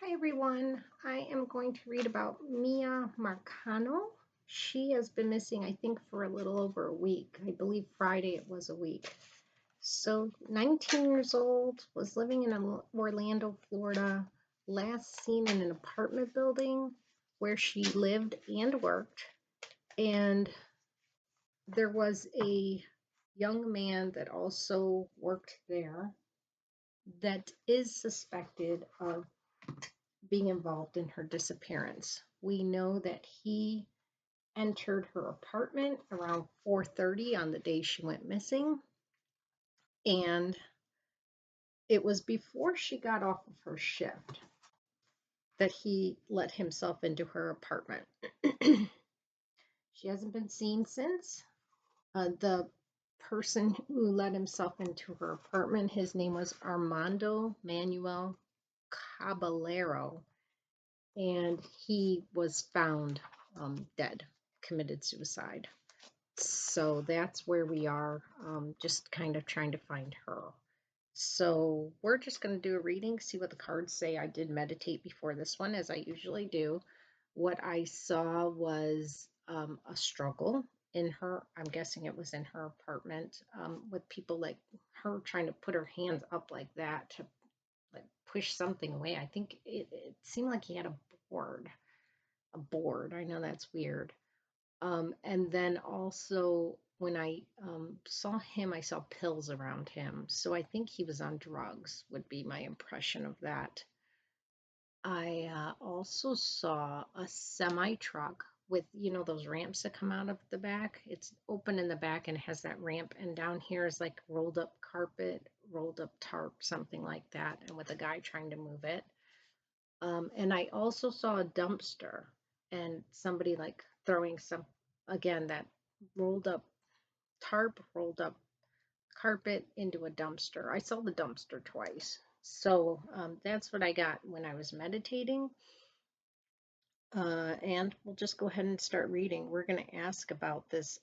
Hi everyone. I am going to read about Miya Marcano. She has been missing, I think, for a little over a week. I believe Friday it was a week. So, 19 years old, was living in Orlando, Florida, last seen in an apartment building where she lived and worked. And there was a young man that also worked there that is suspected of being involved in her disappearance. We know that he entered her apartment around 4:30 on the day she went missing, and it was before she got off of her shift that he let himself into her apartment. She hasn't been seen since. The person who let himself into her apartment, his name was Armando Manuel Caballero, and he was found dead, committed suicide. So that's where we are, just kind of trying to find her. So we're just going to do a reading, see what the cards say. I did meditate before this one, as I usually do. What I saw was a struggle in her, I'm guessing it was in her apartment, with people like her trying to put her hands up like that to like push something away. I think it seemed like he had board, a board. I know that's weird. And then also when I saw him, I saw pills around him. So I think he was on drugs, would be my impression of that. I also saw a semi truck with, those ramps that come out of the back. It's open in the back and has that ramp. And down here is like rolled up carpet, rolled up tarp, something like that. And with a guy trying to move it. And I also saw a dumpster and somebody like throwing some, again, that rolled up tarp, rolled up carpet into a dumpster. I saw the dumpster twice. So that's what I got when I was meditating. And we'll just go ahead and start reading. We're going to ask about this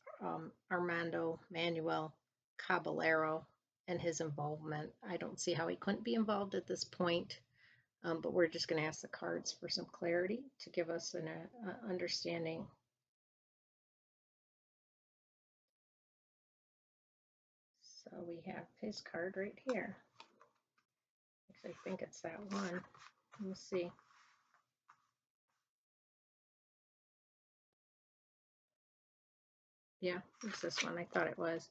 Armando Manuel Caballero and his involvement. I don't see how he couldn't be involved at this point. But we're just going to ask the cards for some clarity to give us an understanding. So we have his card right here. I think it's that one. Let me see. Yeah, it's this one. I thought it was.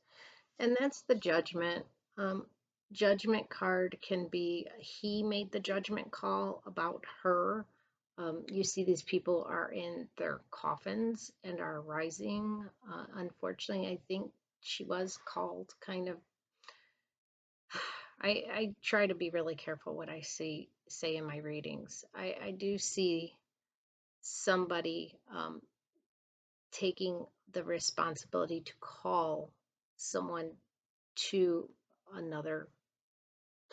And that's the judgment. Um, Judgment card can be he made the judgment call about her. You see, these people are in their coffins and are rising. Unfortunately, I think she was called kind of. I try to be really careful what I say in my readings. I do see somebody taking the responsibility to call someone to another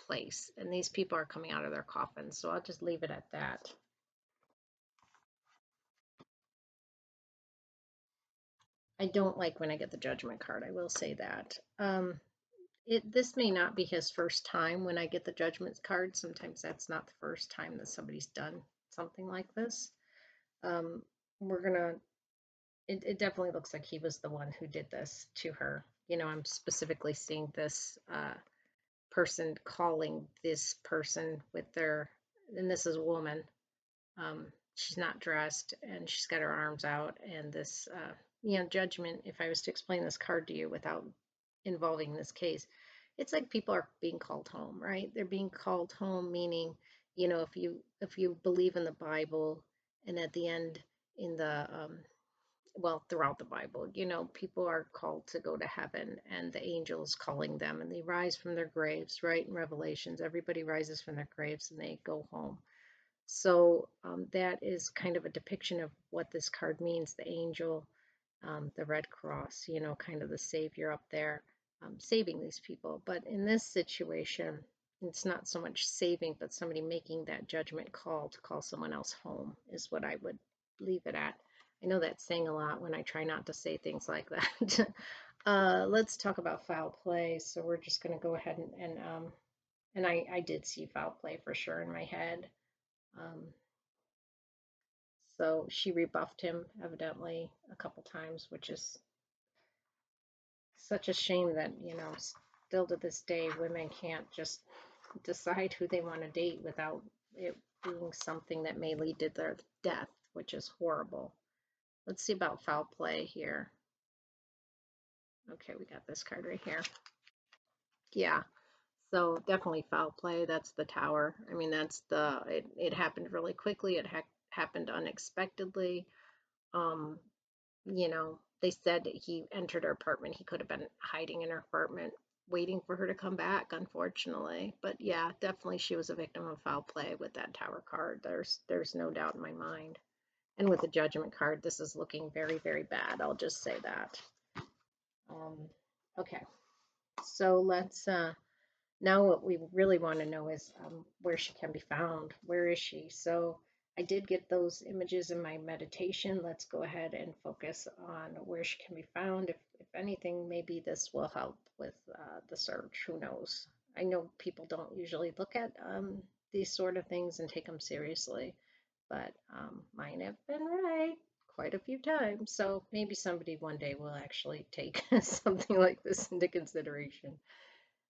place, and these people are coming out of their coffins. So I'll just leave it at that. I don't like when I get the judgment card. I will say that. This may not be his first time when I get the judgment card. Sometimes that's not the first time that somebody's done something like this. Um, we're gonna. It definitely looks like he was the one who did this to her. I'm specifically seeing this person calling this person with their, and this is a woman. She's not dressed and she's got her arms out, and this, judgment. If I was to explain this card to you without involving this case, it's like people are being called home, right? They're being called home, meaning, if you believe in the Bible, and at the end in the well, throughout the Bible, people are called to go to heaven, and the angels calling them, and they rise from their graves, right? In Revelations, everybody rises from their graves and they go home. So that is kind of a depiction of what this card means. The angel, the Red Cross, kind of the savior up there, saving these people. But in this situation, it's not so much saving, but somebody making that judgment call to call someone else home is what I would leave it at. I know that's saying a lot when I try not to say things like that. Let's talk about foul play. So we're just going to go ahead and I did see foul play for sure in my head. Um, so she rebuffed him evidently a couple times, which is such a shame that, still to this day, women can't just decide who they want to date without it being something that may lead to their death, which is horrible. Let's see about foul play here. Okay, we got this card right here. Yeah, so definitely foul play. That's the tower. I mean, it happened really quickly. It happened unexpectedly. Um, they said that he entered her apartment. He could have been hiding in her apartment, waiting for her to come back, unfortunately. But yeah, definitely she was a victim of foul play with that tower card. There's no doubt in my mind. And with the judgment card, this is looking very, very bad. I'll just say that. Um, okay, so let's now what we really want to know is where she can be found. Where is she? So I did get those images in my meditation. Let's go ahead and focus on where she can be found. If anything, maybe this will help with the search. Who knows? I know people don't usually look at these sort of things and take them seriously, but mine have been right quite a few times. So maybe somebody one day will actually take something like this into consideration.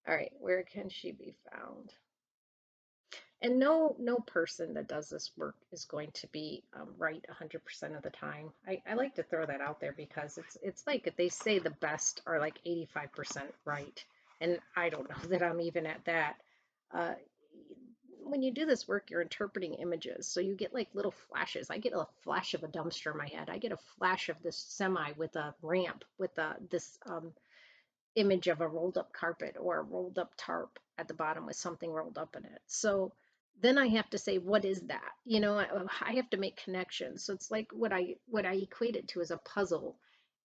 All right, where can she be found? And no person that does this work is going to be right 100% of the time. I like to throw that out there because it's like if they say the best are like 85% right, and I don't know that I'm even at that. Uh, when you do this work, you're interpreting images, so you get like little flashes. I get a flash of a dumpster in my head. I get a flash of this semi with a ramp with this image of a rolled up carpet or a rolled up tarp at the bottom with something rolled up in it. So then I have to say, what is that? I have to make connections. So it's like what I equate it to as a puzzle,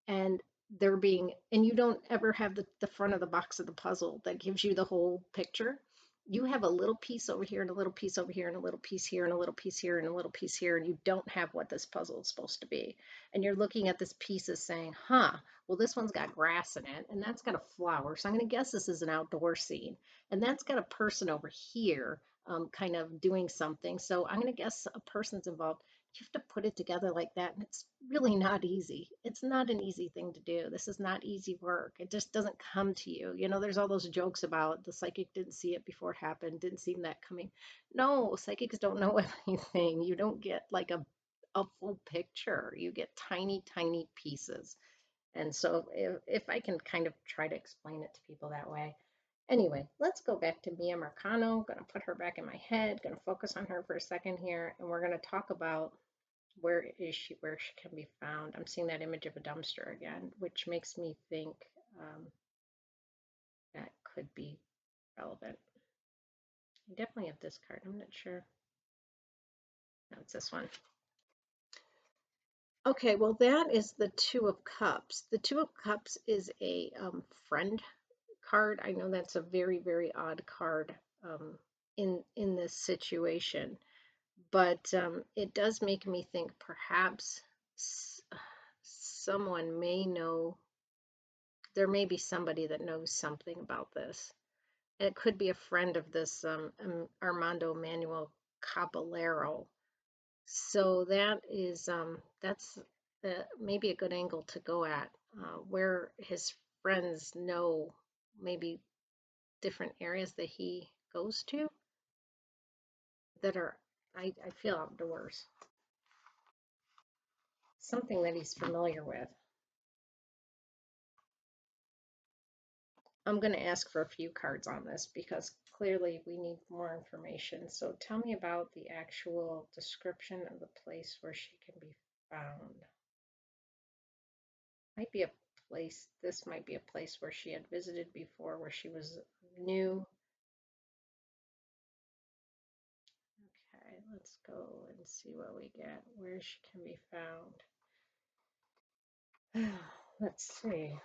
and and you don't ever have the front of the box of the puzzle that gives you the whole picture. You have a little piece over here and a little piece over here and a little piece here and a little piece here and a little piece here, and you don't have what this puzzle is supposed to be. And you're looking at this piece as saying, huh, well, this one's got grass in it, and that's got a flower. So I'm going to guess this is an outdoor scene. And that's got a person over here kind of doing something. So I'm going to guess a person's involved. You have to put it together like that, and it's really not easy. It's not an easy thing to do. This is not easy work. It just doesn't come to you. There's all those jokes about the psychic didn't see it before it happened, didn't see that coming. No, psychics don't know everything. You don't get like a full picture. You get tiny, tiny pieces. And so if I can kind of try to explain it to people that way. Anyway, let's go back to Miya Marcano. Going to put her back in my head, going to focus on her for a second here, and we're going to talk about where she can be found. I'm seeing that image of a dumpster again, which makes me think that could be relevant. I definitely have this card. I'm not sure. No, it's this one. Okay, well, that is the Two of Cups. The Two of Cups is a friend card. I know that's a very, very odd card in this situation, but it does make me think perhaps someone may know. There may be somebody that knows something about this. And it could be a friend of this Armando Manuel Caballero. So that's maybe a good angle to go at, where his friends know maybe different areas that he goes to that are, I feel, outdoors, something that he's familiar with. I'm going to ask for a few cards on this because clearly we need more information. So tell me about the actual description of the place where she can be found. Might be a this might be a place where she had visited before, where she was new. Okay, let's go and see what we get, where she can be found. Let's see.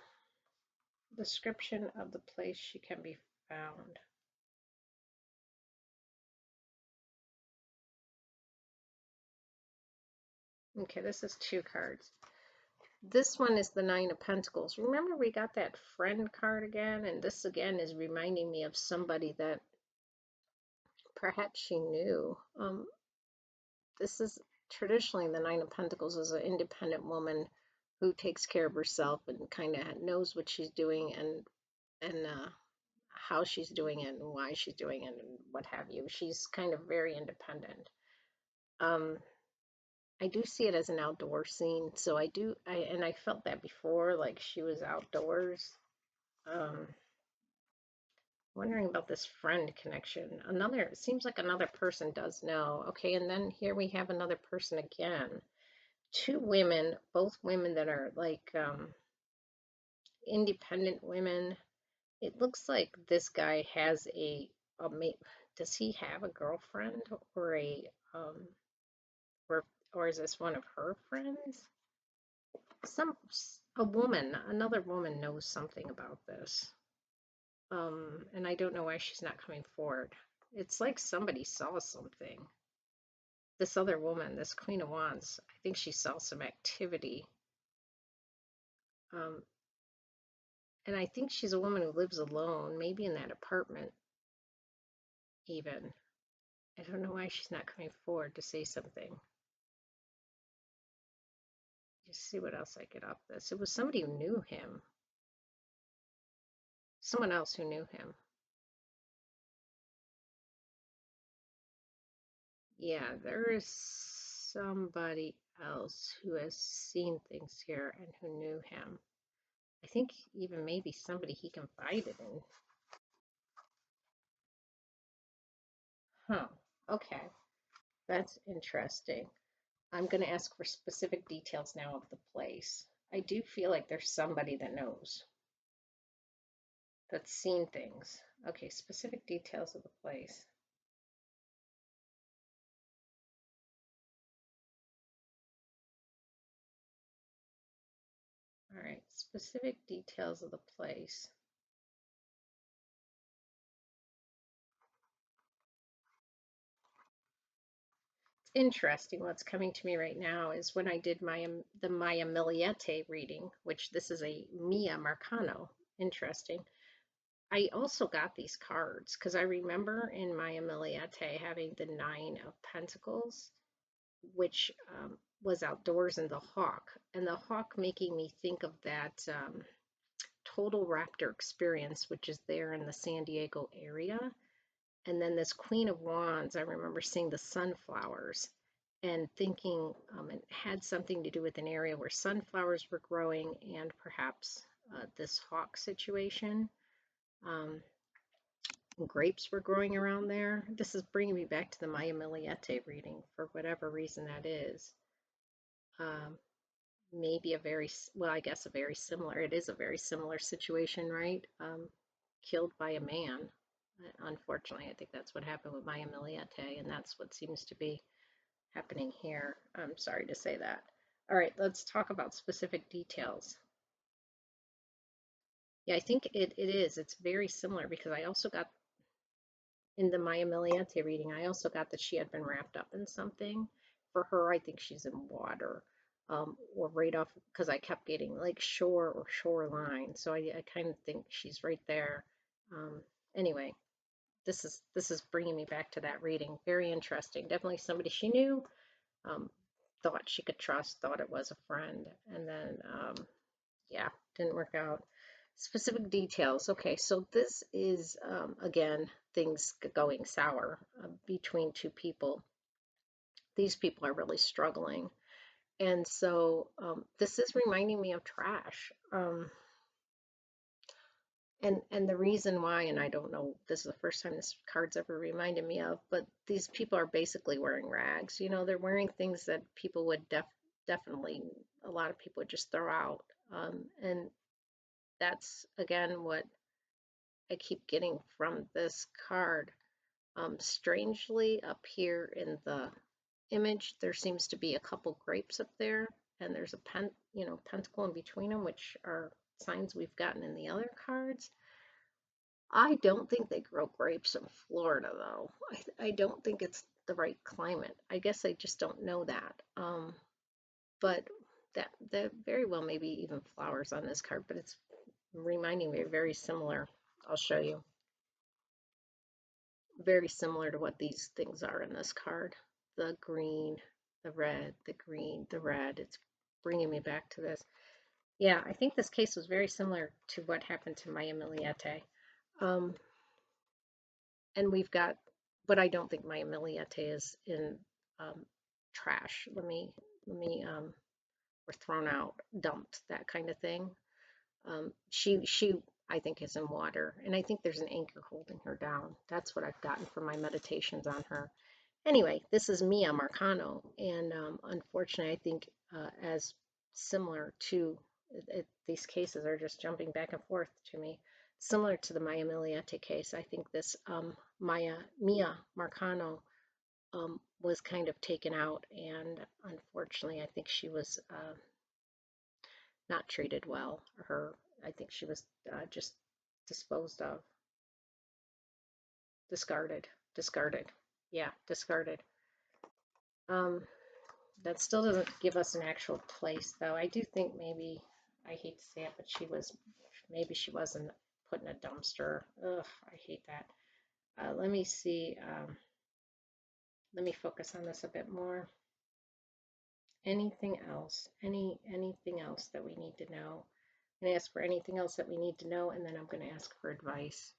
Description of the place she can be found. Okay, this is two cards. This one is the Nine of Pentacles. Remember we got that friend card again? And this again is reminding me of somebody that perhaps she knew. this is traditionally the Nine of Pentacles is an independent woman who takes care of herself and kind of knows what she's doing and how she's doing it and why she's doing it and what have you. She's kind of very independent. Um, I do see it as an outdoor scene, so and I felt that before, like she was outdoors. Um, Wondering about this friend connection. It seems like another person does know. Okay, and then here we have another person again. Two women, both women that are like independent women. It looks like this guy has a mate. Does he have a girlfriend or um or or is this one of her friends? A woman, another woman knows something about this. And I don't know why she's not coming forward. It's like somebody saw something. This other woman, this Queen of Wands, I think she saw some activity. Um, and I think she's a woman who lives alone, maybe in that apartment even. I don't know why she's not coming forward to say something. Just see what else I get off this. It was somebody who knew him. Someone else who knew him. Yeah, there is somebody else who has seen things here and who knew him. I think even maybe somebody he confided in. Huh. Okay. That's interesting. I'm going to ask for specific details now of the place. I do feel like there's somebody that knows, that's seen things. Okay, specific details of the place. All right, specific details of the place. Interesting. What's coming to me right now is when I did the Maya Miliete reading, which this is a Miya Marcano. Interesting. I also got these cards because I remember in Maya Miliete having the Nine of Pentacles, which was outdoors in the hawk, and the hawk making me think of that total raptor experience, which is there in the San Diego area. And then this Queen of Wands, I remember seeing the sunflowers and thinking it had something to do with an area where sunflowers were growing and perhaps this hawk situation. Um, Grapes were growing around there. This is bringing me back to the Maya Miliete reading for whatever reason that is. Um, Maybe well, I guess a very similar, it is a very similar situation, right? Killed by a man. Unfortunately, I think that's what happened with Maya Miliete, and that's what seems to be happening here. I'm sorry to say that. All right, let's talk about specific details. Yeah, I think it is. It's very similar because I also got in the Maya Miliente reading, I also got that she had been wrapped up in something. For her, I think she's in water, or right off, because I kept getting like shore or shoreline. So I kind of think she's right there. Um, anyway, this is bringing me back to that reading. Very interesting. Definitely somebody she knew, um, thought she could trust, thought it was a friend, and then yeah, didn't work out. Specific details. Okay, so this is, again, things going sour between two people. These people are really struggling. And so this is reminding me of trash. And the reason why, and I don't know, this is the first time this card's ever reminded me of, but these people are basically wearing rags. You know, they're wearing things that people would definitely, a lot of people would just throw out. And that's, again, what I keep getting from this card. Strangely, up here in the image, there seems to be a couple grapes up there, and there's a pentacle in between them, which are signs we've gotten in the other cards. I don't think they grow grapes in Florida, though. I don't think it's the right climate. I guess I just don't know that. But that very well maybe even flowers on this card, but it's reminding me very similar. I'll show you. Very similar to what these things are in this card. the green, the red, the green, the red. It's bringing me back to this. Yeah, I think this case was very similar to what happened to Maya Miliete. Um, and we've got, but I don't think Maya Miliete is in um, trash. Or thrown out, dumped, that kind of thing. She, I think, is in water, and I think there's an anchor holding her down. That's what I've gotten from my meditations on her. Anyway, this is Miya Marcano, and unfortunately, I think as similar to these cases are just jumping back and forth to me, similar to the Maya Miliete case. I think this Miya Marcano was kind of taken out, and unfortunately, I think she was not treated well. I think she was just disposed of, discarded. Yeah, discarded. Um, that still doesn't give us an actual place, though. I do think maybe, I hate to say it, but maybe she wasn't put in a dumpster. Ugh, I hate that. Let me see. Let me focus on this a bit more. Anything else? Anything else that we need to know? I'm going to ask for anything else that we need to know, and then I'm going to ask for advice.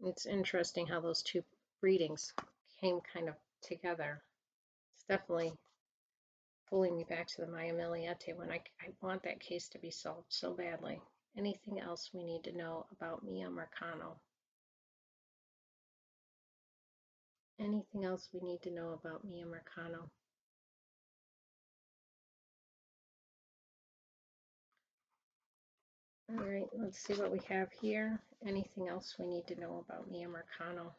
It's interesting how those two readings came kind of together. It's definitely pulling me back to the Maya Miliete when I want that case to be solved so badly. Anything else we need to know about Miya Marcano? Anything else we need to know about Miya Marcano? All right, let's see what we have here. Anything else we need to know about Miya Marcano?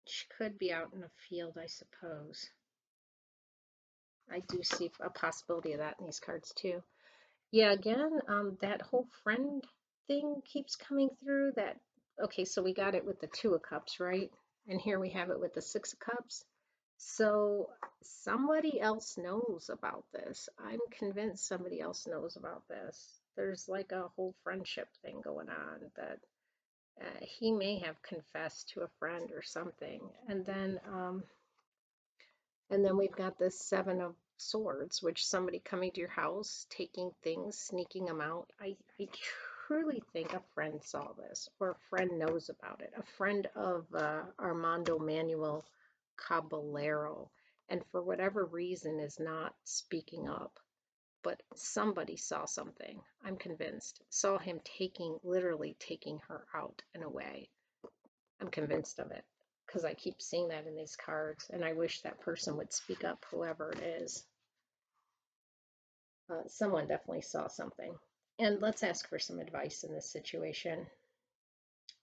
She could be out in a field, I suppose. I do see a possibility of that in these cards too. Yeah, again, that whole friend thing keeps coming through. Okay, so we got it with the Two of Cups, right? And here we have it with the Six of Cups. So somebody else knows about this. I'm convinced somebody else knows about this. There's like a whole friendship thing going on that he may have confessed to a friend or something. And then we've got this Seven of Swords, which somebody coming to your house, taking things, sneaking them out. I truly think a friend saw this, or a friend knows about it. A friend of Armando Manuel Caballero, and for whatever reason is not speaking up. But somebody saw something, I'm convinced. Saw him literally taking her out and away. I'm convinced of it because I keep seeing that in these cards, and I wish that person would speak up, whoever it is. Someone definitely saw something. And let's ask for some advice in this situation.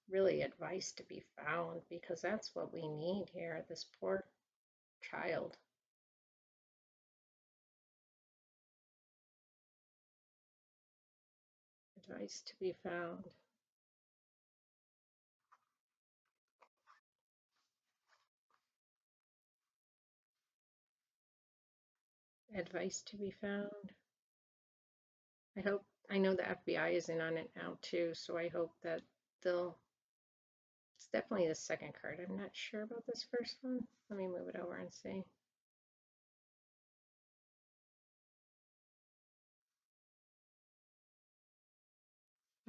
Really, advice to be found, because that's what we need here. This poor child. Advice to be found. Advice to be found. I know the FBI is in on it now too, so I hope that they'll. It's definitely the second card. I'm not sure about this first one. Let me move it over and see.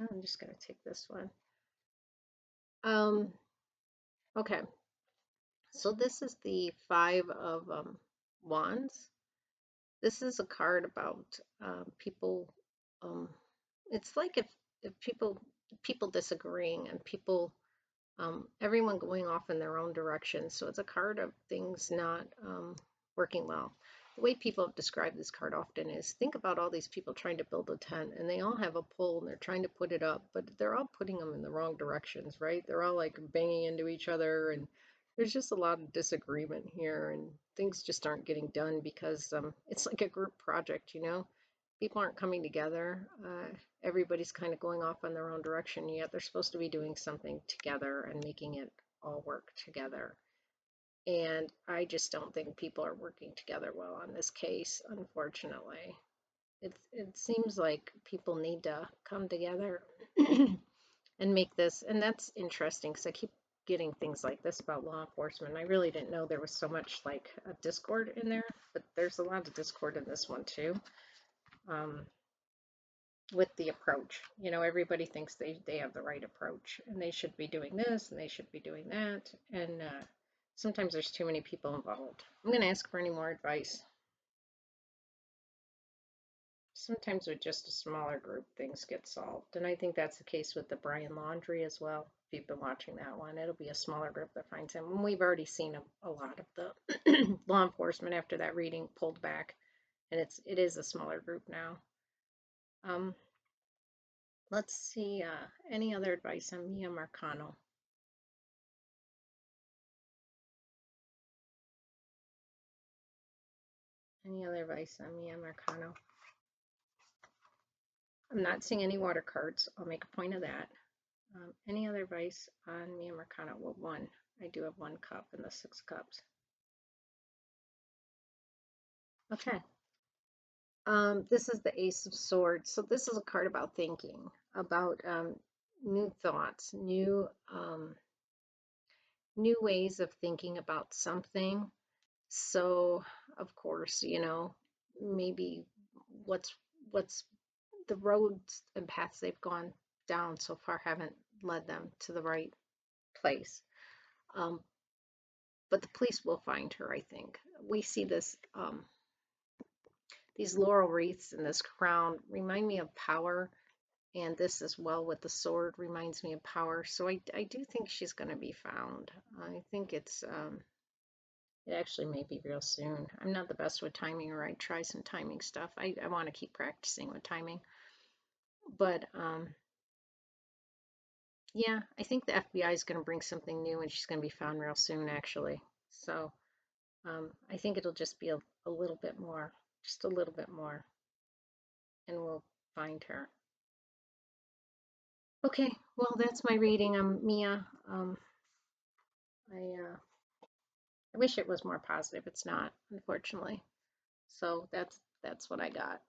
Oh, I'm just going to take this one. Okay, so this is the Five of Wands. This is a card about people. Um, it's like if people disagreeing and everyone going off in their own direction. So it's a card of things not working well. The way people have described this card often is, think about all these people trying to build a tent, and they all have a pole and they're trying to put it up, but they're all putting them in the wrong directions, right? They're all like banging into each other, and there's just a lot of disagreement here, and things just aren't getting done because it's like a group project, people aren't coming together. Everybody's kind of going off on their own direction, yet they're supposed to be doing something together and making it all work together. And I just don't think people are working together well on this case, unfortunately. It seems like people need to come together and make this, and that's interesting because I keep getting things like this about law enforcement. I really didn't know there was so much like a discord in there, but there's a lot of discord in this one too. Um, with the approach, everybody thinks they have the right approach and they should be doing this and they should be doing that, and sometimes there's too many people involved. I'm going to ask for any more advice. Sometimes with just a smaller group, things get solved. And I think that's the case with the Brian Laundrie as well. If you've been watching that one, it'll be a smaller group that finds him. And we've already seen a lot of the law enforcement after that reading pulled back, and it is a smaller group now. Um, let's see. Any other advice on Miya Marcano? Any other advice on Miya Marcano? I'm not seeing any water cards. I'll make a point of that. Any other advice on Miya Marcano? Well, one. I do have one cup in the 6 cups. Okay. This is the Ace of Swords. So this is a card about thinking, about new thoughts, new ways of thinking about something. So, of course, maybe what's what's the roads and paths they've gone down so far haven't led them to the right place. Um, but the police will find her, I think. We see this, these laurel wreaths and this crown remind me of power, and this as well with the sword reminds me of power. So I do think she's going to be found. I think it actually may be real soon. I'm not the best with timing, or I'd try some timing stuff. I want to keep practicing with timing. But yeah, I think the FBI is going to bring something new and she's going to be found real soon, actually. So I think it'll just be a little bit more, just a little bit more, and we'll find her. Okay, well, that's my reading. I'm Mia. I wish it was more positive. It's not, unfortunately. So that's what I got.